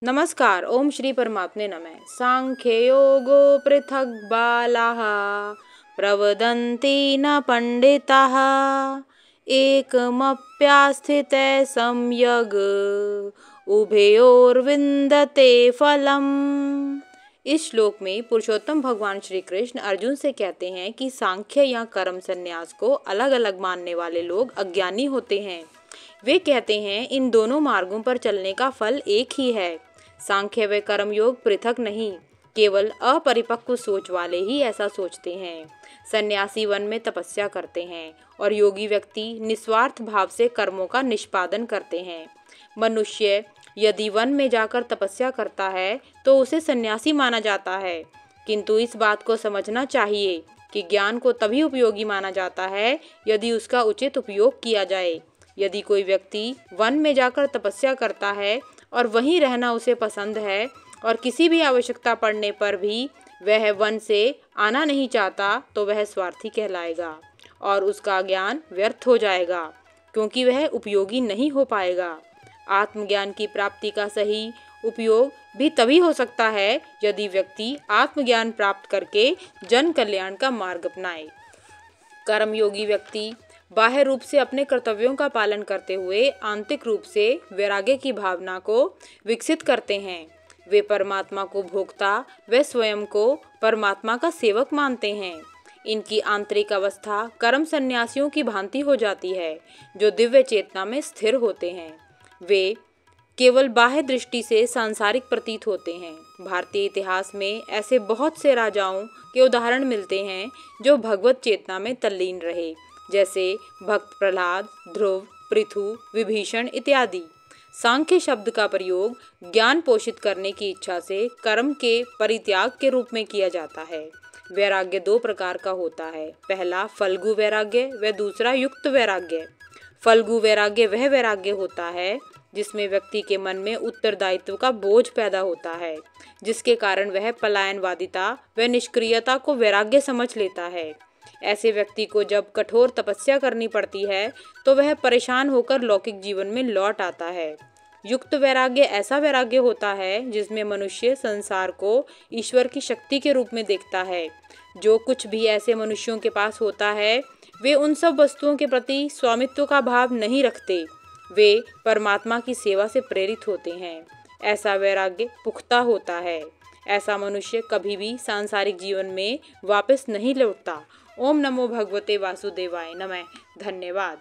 नमस्कार। ओम श्री परमात्मे नमः। सांख्य योगो पृथक बालाः प्रवदन्ति न पंडिताः एकमप्यास्थिते सम्यग् उभयोर्विन्दते फलम्। इस श्लोक में पुरुषोत्तम भगवान श्री कृष्ण अर्जुन से कहते हैं कि सांख्य या कर्म संन्यास को अलग अलग मानने वाले लोग अज्ञानी होते हैं। वे कहते हैं इन दोनों मार्गों पर चलने का फल एक ही है। सांख्य व कर्म योग पृथक नहीं, केवल अपरिपक्व सोच वाले ही ऐसा सोचते हैं। सन्यासी वन में तपस्या करते हैं और योगी व्यक्ति निस्वार्थ भाव से कर्मों का निष्पादन करते हैं। मनुष्य यदि वन में जाकर तपस्या करता है तो उसे सन्यासी माना जाता है, किंतु इस बात को समझना चाहिए कि ज्ञान को तभी उपयोगी माना जाता है यदि उसका उचित उपयोग किया जाए। यदि कोई व्यक्ति वन में जाकर तपस्या करता है और वहीं रहना उसे पसंद है और किसी भी आवश्यकता पड़ने पर भी वह वन से आना नहीं चाहता तो वह स्वार्थी कहलाएगा और उसका ज्ञान व्यर्थ हो जाएगा, क्योंकि वह उपयोगी नहीं हो पाएगा। आत्मज्ञान की प्राप्ति का सही उपयोग भी तभी हो सकता है यदि व्यक्ति आत्मज्ञान प्राप्त करके जन कल्याण का मार्ग अपनाए। कर्मयोगी व्यक्ति बाह्य रूप से अपने कर्तव्यों का पालन करते हुए आंतरिक रूप से वैराग्य की भावना को विकसित करते हैं। वे परमात्मा को भोक्ता व स्वयं को परमात्मा का सेवक मानते हैं। इनकी आंतरिक अवस्था कर्म सन्यासियों की भांति हो जाती है, जो दिव्य चेतना में स्थिर होते हैं। वे केवल बाह्य दृष्टि से सांसारिक प्रतीत होते हैं। भारतीय इतिहास में ऐसे बहुत से राजाओं के उदाहरण मिलते हैं जो भगवत चेतना में तल्लीन रहे, जैसे भक्त प्रहलाद, ध्रुव, पृथु, विभीषण इत्यादि। सांख्य शब्द का प्रयोग ज्ञान पोषित करने की इच्छा से कर्म के परित्याग के रूप में किया जाता है। वैराग्य दो प्रकार का होता है, पहला फल्गु वैराग्य व दूसरा युक्त वैराग्य। फल्गु वैराग्य वह वैराग्य होता है जिसमें व्यक्ति के मन में उत्तरदायित्व का बोझ पैदा होता है, जिसके कारण वह पलायनवादिता व निष्क्रियता को वैराग्य समझ लेता है। ऐसे व्यक्ति को जब कठोर तपस्या करनी पड़ती है तो वह परेशान होकर लौकिक जीवन में लौट आता है। युक्त वैराग्य ऐसा वैराग्य होता है जिसमें मनुष्य संसार को ईश्वर की शक्ति के रूप में देखता है। जो कुछ भी ऐसे मनुष्यों के पास होता है वे उन सब वस्तुओं के प्रति स्वामित्व का भाव नहीं रखते, वे परमात्मा की सेवा से प्रेरित होते हैं। ऐसा वैराग्य पुख्ता होता है। ऐसा मनुष्य कभी भी सांसारिक जीवन में वापस नहीं लौटता। ओम नमो भगवते वासुदेवाय नमः। धन्यवाद।